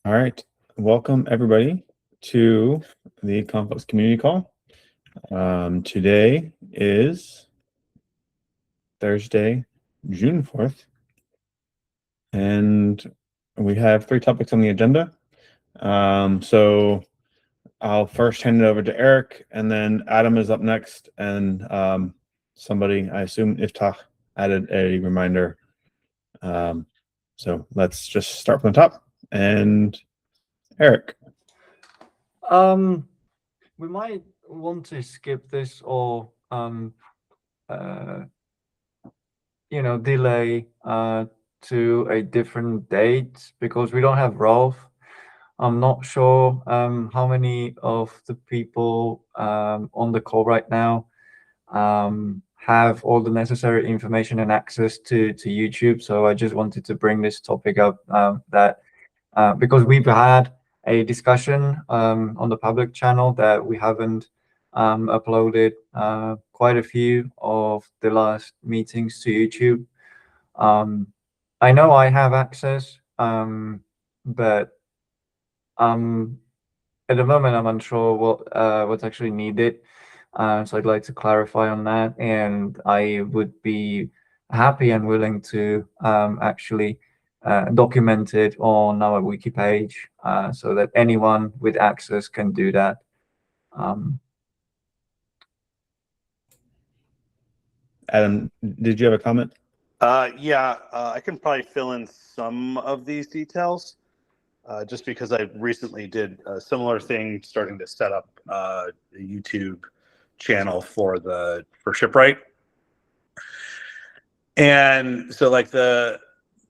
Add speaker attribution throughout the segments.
Speaker 1: All right, welcome everybody to the Konflux community call. Today is Thursday, June 4th, and we have 3 topics on the agenda. So I'll first hand it over to Eric, and then Adam is up next, and somebody, I assume Iftach, added a reminder. So let's just start from the top, and Eric.
Speaker 2: We might want to skip this or delay to a different date because we don't have Rolf. I'm not sure how many of the people on the call right now have all the necessary information and access to YouTube. So I just wanted to bring this topic up because we've had a discussion on the public channel that we haven't uploaded quite a few of the last meetings to YouTube. I know I have access, but at the moment I'm unsure what's actually needed. So I'd like to clarify on that, and I would be happy and willing to actually document it on our wiki page so that anyone with access can do that.
Speaker 1: Adam, did you have a comment?
Speaker 3: I can probably fill in some of these details just because I recently did a similar thing, starting to set up a YouTube channel for Shipwright. And so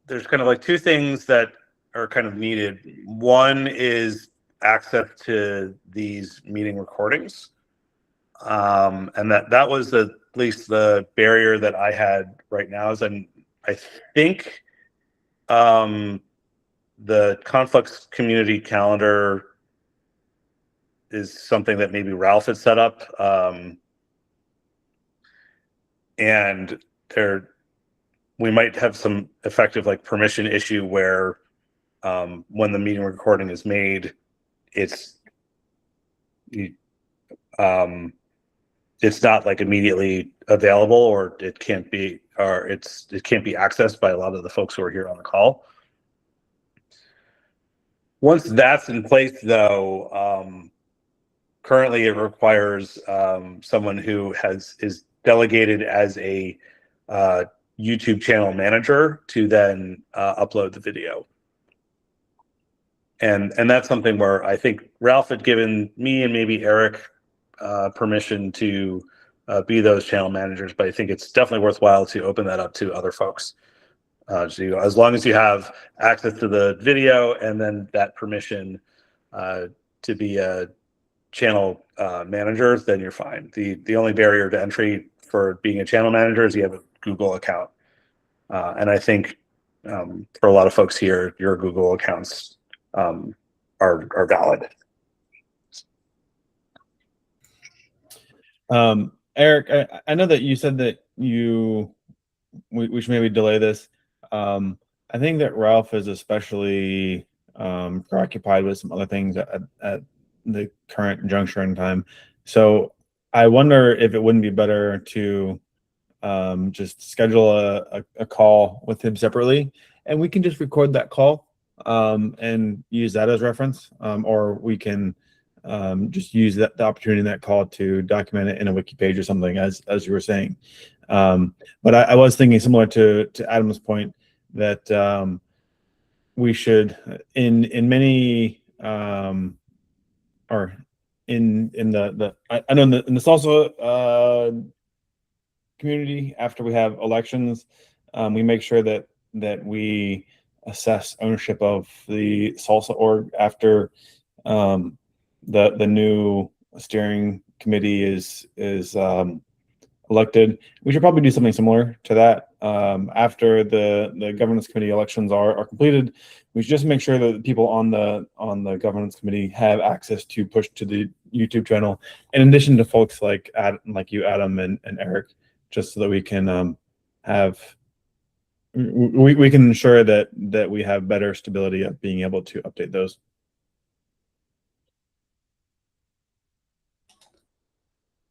Speaker 3: there's kind of like 2 things that are kind of needed. One is access to these meeting recordings. And that was at least the barrier that I had right now. I think the Konflux community calendar is something that maybe Ralph had set up. And we might have some effective permission issue where when the meeting recording is made, it's not immediately available, or it can't be accessed by a lot of the folks who are here on the call. Once that's in place, though, currently it requires someone who is delegated as a YouTube channel manager to then upload the video. And that's something where I think Ralph had given me and maybe Eric permission to be those channel managers, but I think it's definitely worthwhile to open that up to other folks. So as long as you have access to the video and then that permission to be a channel manager, then you're fine. The only barrier to entry for being a channel manager is you have a Google account. And I think for a lot of folks here, your Google accounts are valid.
Speaker 1: Eric, I know that you said that we should maybe delay this. I think that Ralph is especially preoccupied with some other things at the current juncture in time. So I wonder if it wouldn't be better to just schedule a call with him separately, and we can just record that call and use that as reference, or we can just use the opportunity in that call to document it in a wiki page or something, as you were saying. But I was thinking similar to Adam's point that we should in many or in the I know in the salsa community, after we have elections, we make sure that we assess ownership of the salsa org after the new steering committee is elected. We should probably do something similar to that after the governance committee elections are completed. We should just make sure that the people on the governance committee have access to push to the YouTube channel, in addition to folks like you, Adam, and Eric, just so that we can we can ensure that we have better stability of being able to update those.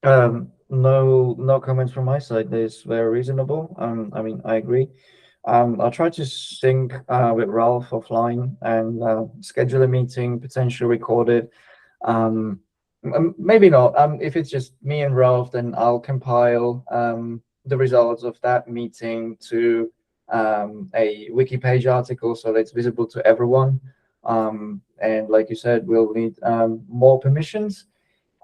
Speaker 2: No comments from my side. It's very reasonable. I mean, I agree. I'll try to sync with Ralph offline and schedule a meeting, potentially recorded. Maybe not. If it's just me and Ralph, then I'll compile the results of that meeting to a wiki page article so that it's visible to everyone. And like you said, we'll need more permissions.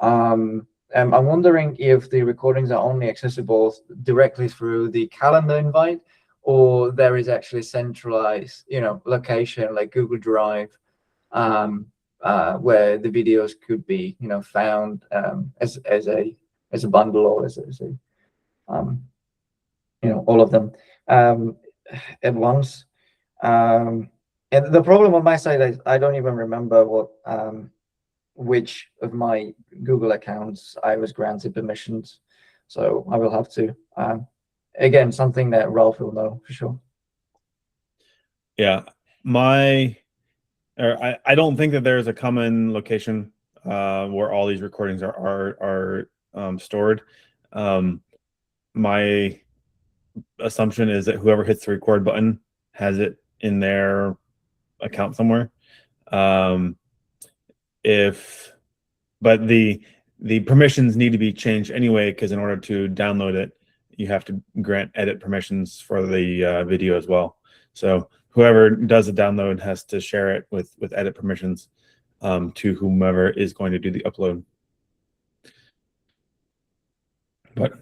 Speaker 2: I'm wondering if the recordings are only accessible directly through the calendar invite, or there is actually centralized, location like Google Drive, where the videos could be, found as a bundle, or as a all of them at once. And the problem on my side is I don't even remember which of my Google accounts I was granted permissions. So I will have to, again, something that Ralph will know for sure.
Speaker 1: Yeah, I don't think that there's a common location where all these recordings are stored. My assumption is that whoever hits the record button has it in their account somewhere. But the permissions need to be changed anyway, because in order to download it, you have to grant edit permissions for the video as well. So whoever does the download has to share it with edit permissions to whomever is going to do the upload. But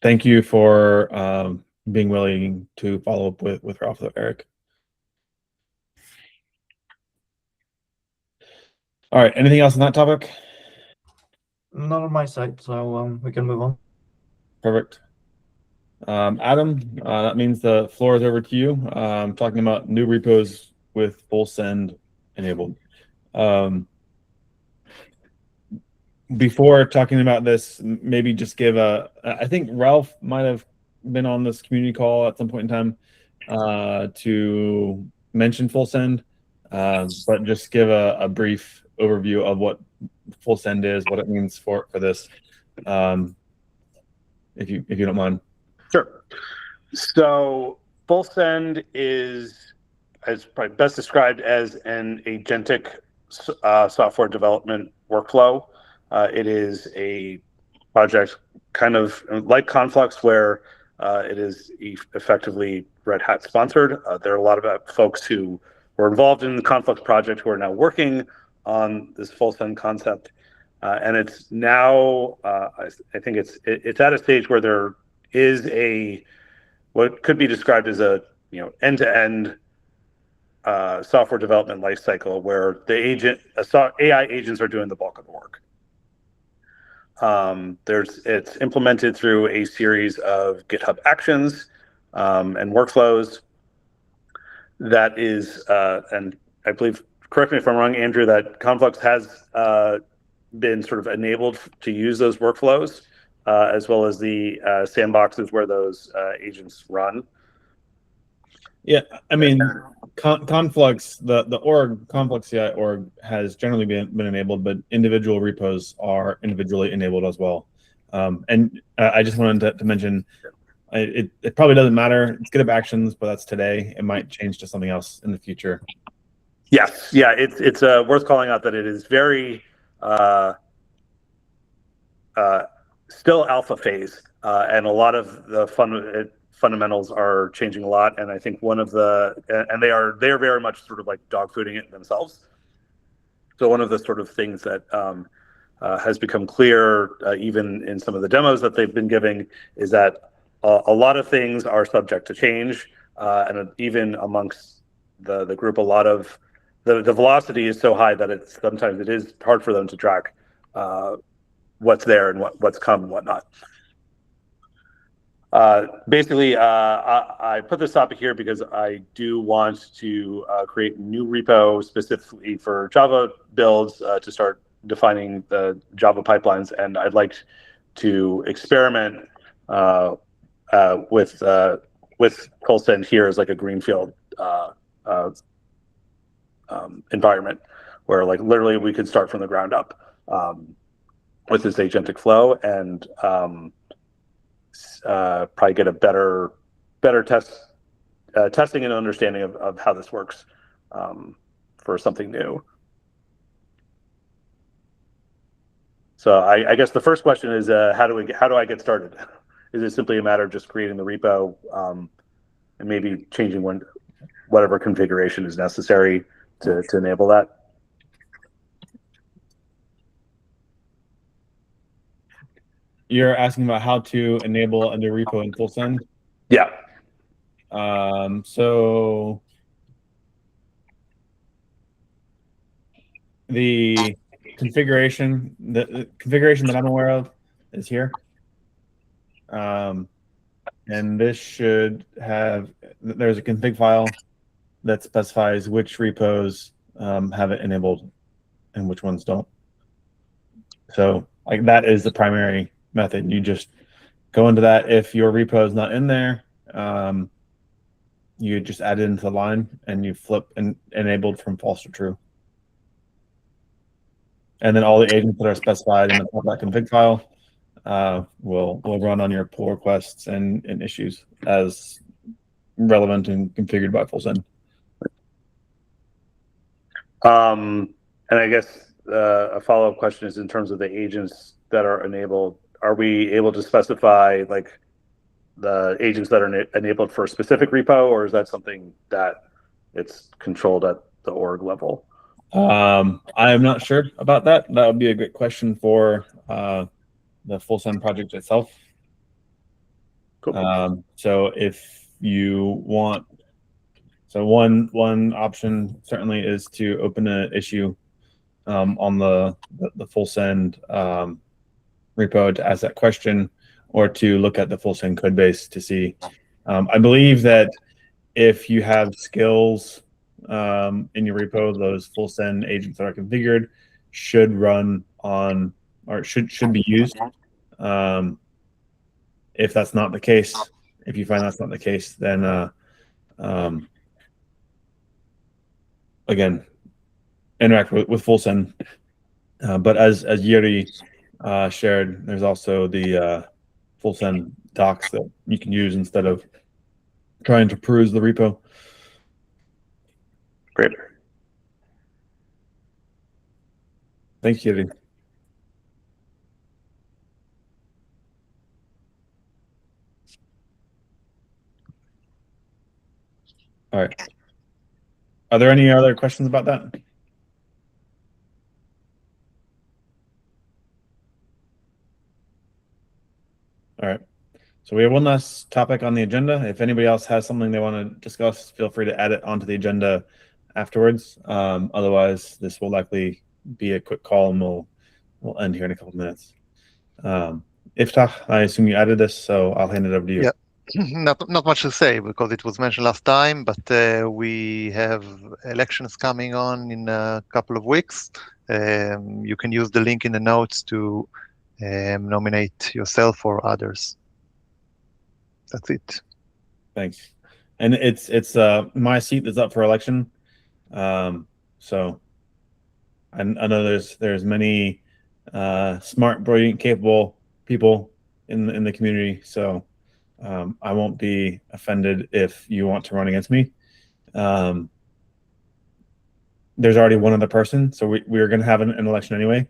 Speaker 1: thank you for being willing to follow up with Ralph and Eric. All right, anything else on that topic?
Speaker 2: Not on my side, so we can move on.
Speaker 1: Perfect. Adam, that means the floor is over to you. Talking about new repos with fullsend enabled. Before talking about this, maybe just give I think Ralph might have been on this community call at some point in time to mention fullsend, but just give a brief overview of what fullsend is, what it means for this, if you don't mind.
Speaker 3: Sure. So fullsend is probably best described as an agentic software development workflow. It is a project kind of like Konflux, where it is effectively Red Hat sponsored. There are a lot of folks who were involved in the Konflux project who are now working on this fullsend concept. And it's now, I think it's at a stage where there is what could be described as a end-to-end software development lifecycle, where the AI agents are doing the bulk of the work. It's implemented through a series of GitHub actions and workflows. That is, and I believe, correct me if I'm wrong, Andrew, that Konflux has been sort of enabled to use those workflows, as well as the sandboxes where those agents run.
Speaker 1: Yeah, I mean, Konflux, the org, Konflux CI org, has generally been enabled, but individual repos are individually enabled as well. And I just wanted to mention, it probably doesn't matter. It's GitHub Actions, but that's today. It might change to something else in the future.
Speaker 3: Yes, yeah, it's worth calling out that it is very still alpha phase, and a lot of the fundamentals are changing a lot. And I think they are very much sort of like dogfooding it themselves. So one of the sort of things that has become clear, even in some of the demos that they've been giving, is that a lot of things are subject to change, and even amongst the group, a lot of the velocity is so high that sometimes it is hard for them to track what's there and what's come and whatnot. Basically, I put this topic here because I do want to create a new repo specifically for Java builds to start defining the Java pipelines, and I'd like to experiment with fullsend here as like a greenfield environment, where like literally we could start from the ground up. with this agentic flow, and probably get a better testing and understanding of how this works for something new. So I guess the first question is, how do I get started? Is it simply a matter of just creating the repo and maybe changing whatever configuration is necessary to enable that?
Speaker 1: You're asking about how to enable a new repo in fullsend?
Speaker 3: Yeah.
Speaker 1: So the configuration that I'm aware of is here. And this should have, there's a config file that specifies which repos have it enabled and which ones don't. So like that is the primary method. You just go into that. If your repo is not in there, you just add it into the line and you flip enabled from false to true. And then all the agents that are specified in the top of that config file will run on your pull requests and issues as relevant and configured by fullsend.
Speaker 3: And I guess a follow-up question is, in terms of the agents that are enabled, are we able to specify like the agents that are enabled for a specific repo, or is that something that it's controlled at the org level?
Speaker 1: I am not sure about that. That would be a great question for the fullsend project itself.
Speaker 3: Cool.
Speaker 1: So if you want, so one option certainly is to open an issue on the fullsend repo to ask that question, or to look at the fullsend code base to see. I believe that if you have skills in your repo, those fullsend agents that are configured should run on, or should be used. If that's not the case, if you find that's not the case, then again, interact with fullsend. But as Yuri shared, there's also the fullsend docs that you can use instead of trying to peruse the repo.
Speaker 3: Great.
Speaker 1: Thanks, Yuri. All right. Are there any other questions about that? All right. So we have one last topic on the agenda. If anybody else has something they want to discuss, feel free to add it onto the agenda afterwards. Otherwise, this will likely be a quick call, and we'll end here in a couple minutes. Iftach, I assume you added this, so I'll hand it over to you.
Speaker 4: Yeah. Not much to say because it was mentioned last time, but we have elections coming on in a couple of weeks. You can use the link in the notes to nominate yourself or others. That's it.
Speaker 1: Thanks. And it's my seat that's up for election. So I know there's many smart, brilliant, capable people in the community. So I won't be offended if you want to run against me. There's already one other person, so we are going to have an election anyway.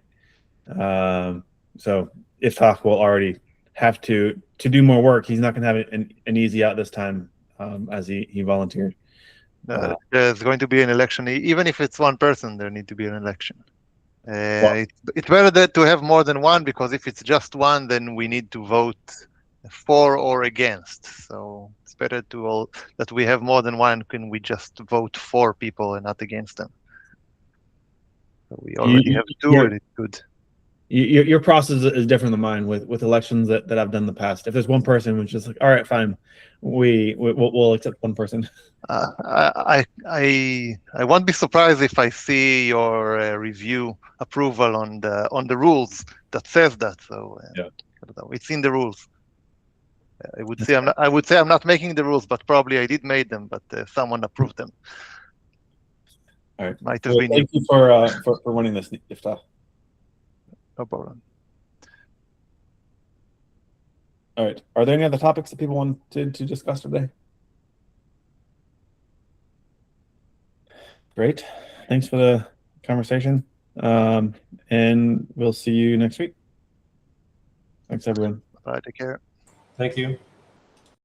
Speaker 1: So Iftach will already have to do more work. He's not going to have an easy out this time, as he volunteered.
Speaker 4: There's going to be an election. Even if it's one person, there need to be an election. It's better to have more than one, because if it's just one, then we need to vote for or against. So it's better that we have more than one. Can we just vote for people and not against them? So we already have two, and it's good.
Speaker 1: Your process is different than mine with elections that I've done in the past. If there's one person, which is like, all right, fine, we'll accept one person.
Speaker 4: I won't be surprised if I see your review approval on the rules that says that. So
Speaker 1: yeah,
Speaker 4: I don't know. It's in the rules. I would say I'm not making the rules, but probably I did make them, but someone approved them.
Speaker 1: All right.
Speaker 4: Might have been
Speaker 1: thank you for running this, Iftach.
Speaker 4: No problem.
Speaker 1: All right. Are there any other topics that people wanted to discuss today? Great. Thanks for the conversation. And we'll see you next week. Thanks, everyone.
Speaker 4: Bye. Take care.
Speaker 5: Thank you.